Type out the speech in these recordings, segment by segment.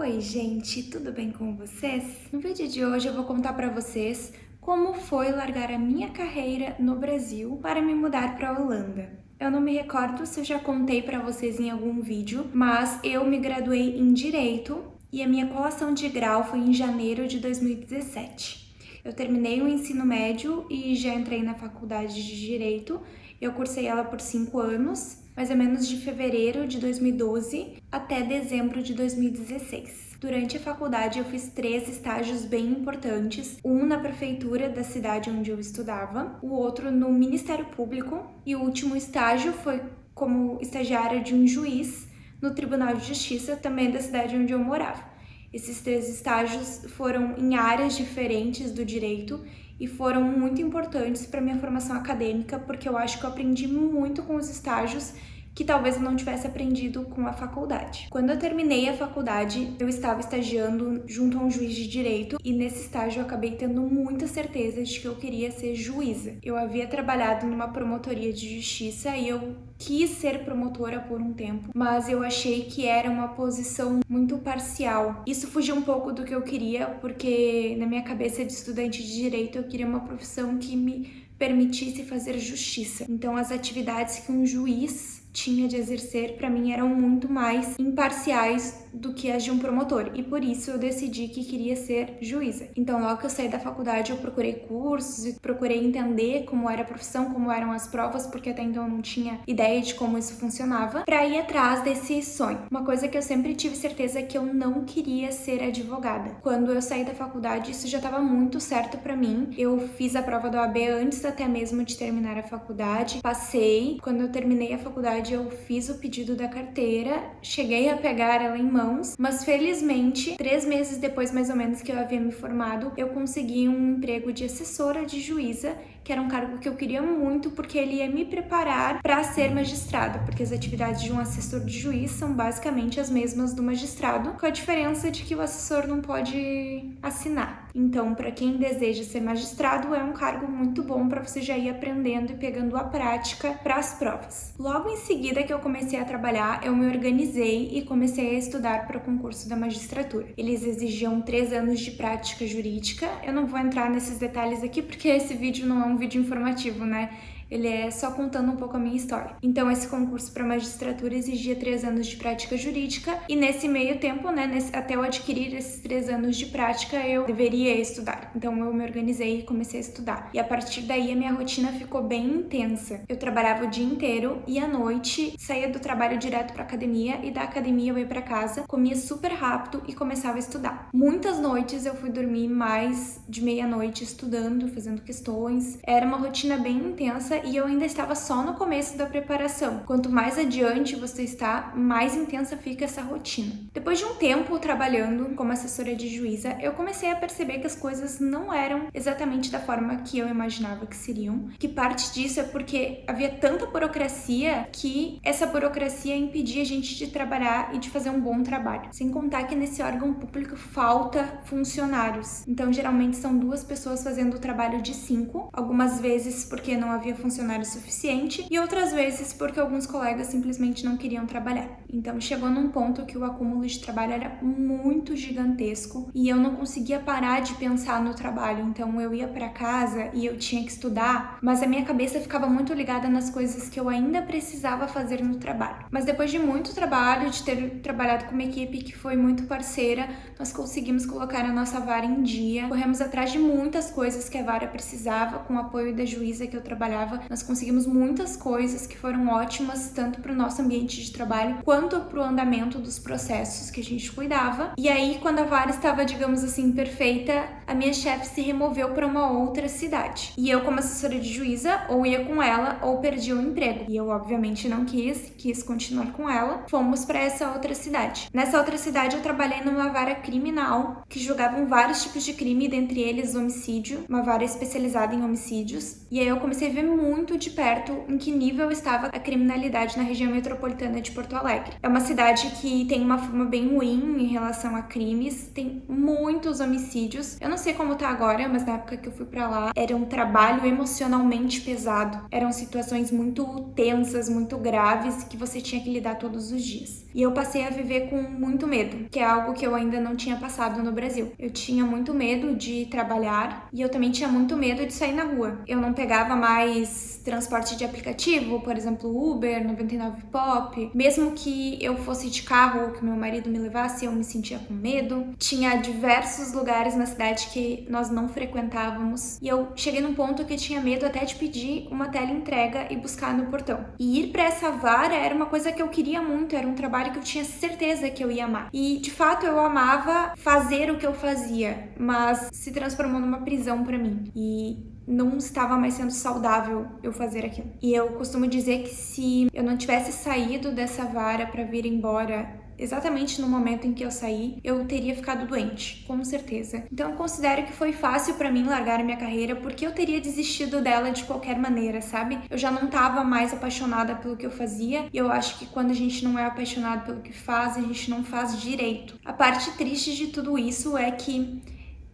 Oi, gente, tudo bem com vocês? No vídeo de hoje eu vou contar pra vocês como foi largar a minha carreira no Brasil para me mudar para a Holanda. Eu não me recordo se eu já contei pra vocês em algum vídeo, mas eu me graduei em Direito e a minha colação de grau foi em janeiro de 2017. Eu terminei o ensino médio e já entrei na faculdade de Direito. Eu cursei ela por 5 anos, mais ou menos de fevereiro de 2012 até dezembro de 2016. Durante a faculdade eu fiz 3 estágios bem importantes, um na prefeitura da cidade onde eu estudava, o outro no Ministério Público e o último estágio foi como estagiária de um juiz no Tribunal de Justiça, também da cidade onde eu morava. Esses 3 estágios foram em áreas diferentes do direito e foram muito importantes para minha formação acadêmica, porque eu acho que eu aprendi muito com os estágios que talvez eu não tivesse aprendido com a faculdade. Quando eu terminei a faculdade, eu estava estagiando junto a um juiz de direito e nesse estágio eu acabei tendo muita certeza de que eu queria ser juíza. Eu havia trabalhado numa promotoria de justiça e eu quis ser promotora por um tempo, mas eu achei que era uma posição muito parcial. Isso fugiu um pouco do que eu queria, porque na minha cabeça de estudante de direito eu queria uma profissão que me permitisse fazer justiça. Então as atividades que um juiz tinha de exercer, para mim, eram muito mais imparciais do que as de um promotor, e por isso eu decidi que queria ser juíza. Então, logo que eu saí da faculdade, eu procurei cursos e procurei entender como era a profissão, como eram as provas, porque até então eu não tinha ideia de como isso funcionava, para ir atrás desse sonho. Uma coisa que eu sempre tive certeza é que eu não queria ser advogada. Quando eu saí da faculdade, isso já estava muito certo para mim. Eu fiz a prova da OAB antes até mesmo de terminar a faculdade, passei. Quando eu terminei a faculdade, eu fiz o pedido da carteira, cheguei a pegar ela em mãos, mas felizmente, 3 meses depois mais ou menos que eu havia me formado, eu consegui um emprego de assessora de juíza, que era um cargo que eu queria muito, porque ele ia me preparar para ser magistrada, porque as atividades de um assessor de juiz são basicamente as mesmas do magistrado, com a diferença de que o assessor não pode assinar. Então, para quem deseja ser magistrado, é um cargo muito bom para você já ir aprendendo e pegando a prática para as provas. Logo em seguida que eu comecei a trabalhar, eu me organizei e comecei a estudar para o concurso da magistratura. Eles exigiam 3 anos de prática jurídica. Eu não vou entrar nesses detalhes aqui porque esse vídeo não é um vídeo informativo, né? Ele é só contando um pouco a minha história. Então, esse concurso para magistratura exigia 3 anos de prática jurídica e nesse meio tempo, né, até eu adquirir esses 3 anos de prática, eu deveria estudar. Então, eu me organizei e comecei a estudar. E a partir daí, a minha rotina ficou bem intensa. Eu trabalhava o dia inteiro e à noite saía do trabalho direto para academia e da academia eu ia para casa, comia super rápido e começava a estudar. Muitas noites eu fui dormir mais de meia-noite estudando, fazendo questões. Era uma rotina bem intensa e eu ainda estava só no começo da preparação. Quanto mais adiante você está, mais intensa fica essa rotina. Depois de um tempo trabalhando como assessora de juíza, eu comecei a perceber que as coisas não eram exatamente da forma que eu imaginava que seriam. Que parte disso é porque havia tanta burocracia que essa burocracia impedia a gente de trabalhar e de fazer um bom trabalho. Sem contar que nesse órgão público falta funcionários. Então, geralmente são 2 pessoas fazendo o trabalho de 5, algumas vezes porque não havia funcionário suficiente e outras vezes porque alguns colegas simplesmente não queriam trabalhar. Então chegou num ponto que o acúmulo de trabalho era muito gigantesco e eu não conseguia parar de pensar no trabalho. Então eu ia para casa e eu tinha que estudar, mas a minha cabeça ficava muito ligada nas coisas que eu ainda precisava fazer no trabalho. Mas depois de muito trabalho, de ter trabalhado com uma equipe que foi muito parceira, nós conseguimos colocar a nossa vara em dia. Corremos atrás de muitas coisas que a vara precisava, com o apoio da juíza que eu trabalhava. Nós conseguimos muitas coisas que foram ótimas, tanto para o nosso ambiente de trabalho, quanto para o andamento dos processos que a gente cuidava. E aí, quando a vara estava, digamos assim, perfeita, a minha chefe se removeu para uma outra cidade. E eu, como assessora de juíza, ou ia com ela, ou perdia o emprego. E eu, obviamente, não quis continuar com ela. Fomos para essa outra cidade. Nessa outra cidade, eu trabalhei numa vara criminal, que julgavam vários tipos de crime, dentre eles homicídio, uma vara especializada em homicídios. E aí eu comecei a ver muito de perto em que nível estava a criminalidade na região metropolitana de Porto Alegre. É uma cidade que tem uma fama bem ruim em relação a crimes, tem muitos homicídios. Eu não sei como tá agora, mas na época que eu fui pra lá, era um trabalho emocionalmente pesado. Eram situações muito tensas, muito graves, que você tinha que lidar todos os dias. E eu passei a viver com muito medo, que é algo que eu ainda não tinha passado no Brasil. Eu tinha muito medo de trabalhar e eu também tinha muito medo de sair na rua. Eu não pegava mais transporte de aplicativo, por exemplo, Uber, 99 Pop. Mesmo que eu fosse de carro ou que meu marido me levasse, eu me sentia com medo. Tinha diversos lugares na cidade que nós não frequentávamos e eu cheguei num ponto que eu tinha medo até de pedir uma teleentrega e buscar no portão. E ir para essa vara era uma coisa que eu queria muito, era um trabalho que eu tinha certeza que eu ia amar. E de fato eu amava fazer o que eu fazia, mas se transformou numa prisão para mim. E não estava mais sendo saudável eu fazer aquilo. E eu costumo dizer que se eu não tivesse saído dessa vara para vir embora exatamente no momento em que eu saí, eu teria ficado doente, com certeza. Então eu considero que foi fácil pra mim largar a minha carreira porque eu teria desistido dela de qualquer maneira, sabe? Eu já não tava mais apaixonada pelo que eu fazia e eu acho que quando a gente não é apaixonado pelo que faz, a gente não faz direito. A parte triste de tudo isso é que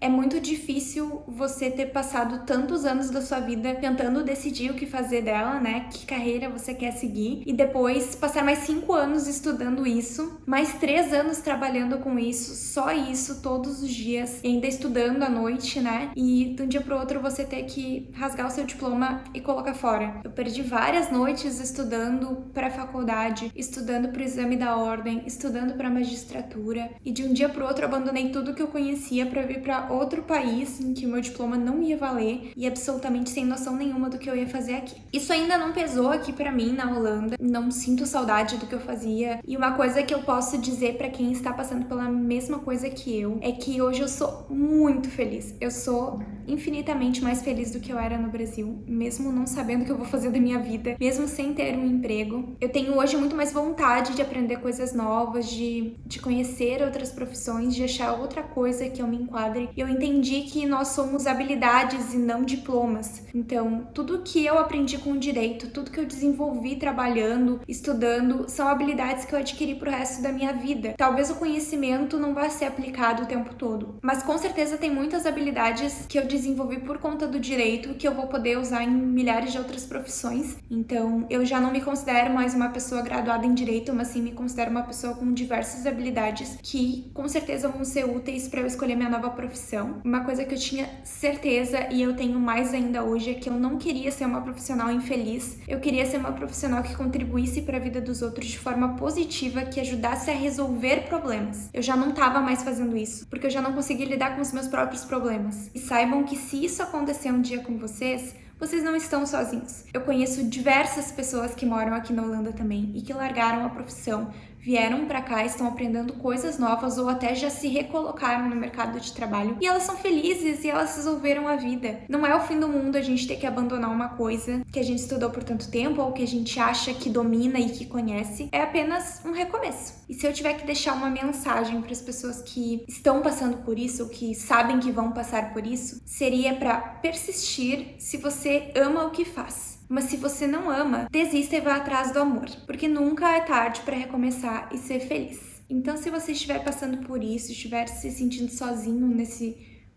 é muito difícil você ter passado tantos anos da sua vida tentando decidir o que fazer dela, né? Que carreira você quer seguir. E depois passar mais 5 anos estudando isso, mais 3 anos trabalhando com isso, só isso todos os dias, e ainda estudando à noite, né? E de um dia pro outro você ter que rasgar o seu diploma e colocar fora. Eu perdi várias noites estudando pra faculdade, estudando pro exame da ordem, estudando pra magistratura. E de um dia pro outro abandonei tudo que eu conhecia pra vir pra outro país em que o meu diploma não ia valer e absolutamente sem noção nenhuma do que eu ia fazer aqui. Isso ainda não pesou aqui pra mim na Holanda, não sinto saudade do que eu fazia. E uma coisa que eu posso dizer pra quem está passando pela mesma coisa que eu é que hoje eu sou muito feliz. Eu sou infinitamente mais feliz do que eu era no Brasil, mesmo não sabendo o que eu vou fazer da minha vida, mesmo sem ter um emprego. Eu tenho hoje muito mais vontade de aprender coisas novas, de conhecer outras profissões, de achar outra coisa que eu me enquadre. Eu entendi que nós somos habilidades e não diplomas. Então, tudo que eu aprendi com o direito, tudo que eu desenvolvi trabalhando, estudando, são habilidades que eu adquiri pro resto da minha vida. Talvez o conhecimento não vá ser aplicado o tempo todo, mas com certeza tem muitas habilidades que eu desenvolvi por conta do direito que eu vou poder usar em milhares de outras profissões. Então, eu já não me considero mais uma pessoa graduada em direito, mas sim me considero uma pessoa com diversas habilidades que com certeza vão ser úteis para eu escolher minha nova profissão. Uma coisa que eu tinha certeza e eu tenho mais ainda hoje é que eu não queria ser uma profissional infeliz. Eu queria ser uma profissional que contribuísse para a vida dos outros de forma positiva, que ajudasse a resolver problemas. Eu já não estava mais fazendo isso, porque eu já não conseguia lidar com os meus próprios problemas. E saibam que se isso acontecer um dia com vocês não estão sozinhos. Eu conheço diversas pessoas que moram aqui na Holanda também e que largaram a profissão, vieram pra cá, estão aprendendo coisas novas ou até já se recolocaram no mercado de trabalho e elas são felizes e elas resolveram a vida. Não é o fim do mundo a gente ter que abandonar uma coisa que a gente estudou por tanto tempo ou que a gente acha que domina e que conhece. É apenas um recomeço. E se eu tiver que deixar uma mensagem para as pessoas que estão passando por isso, que sabem que vão passar por isso, seria para persistir se você ama o que faz. Mas se você não ama, desista e vá atrás do amor, porque nunca é tarde para recomeçar e ser feliz. Então, se você estiver passando por isso, estiver se sentindo sozinho nesse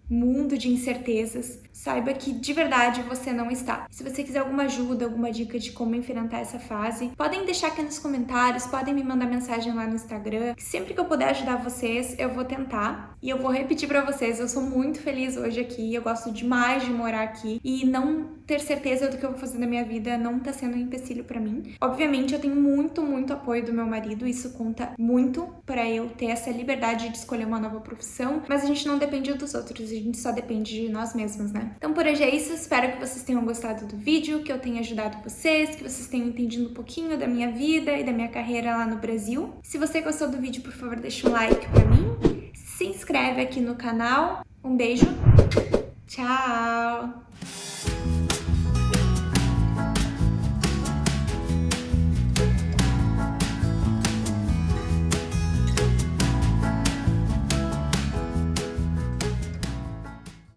mundo de incertezas, saiba que de verdade você não está. Se você quiser alguma ajuda, alguma dica de como enfrentar essa fase, podem deixar aqui nos comentários, podem me mandar mensagem lá no Instagram, que sempre que eu puder ajudar vocês, eu vou tentar. E eu vou repetir pra vocês, eu sou muito feliz hoje aqui, eu gosto demais de morar aqui e não ter certeza do que eu vou fazer na minha vida não tá sendo um empecilho pra mim. Obviamente eu tenho muito apoio do meu marido, isso conta muito pra eu ter essa liberdade de escolher uma nova profissão, mas a gente não depende dos outros, a gente só depende de nós mesmos, né? Então por hoje é isso, espero que vocês tenham gostado do vídeo, que eu tenha ajudado vocês, que vocês tenham entendido um pouquinho da minha vida e da minha carreira lá no Brasil. Se você gostou do vídeo, por favor, deixa um like pra mim, se inscreve aqui no canal, um beijo, tchau!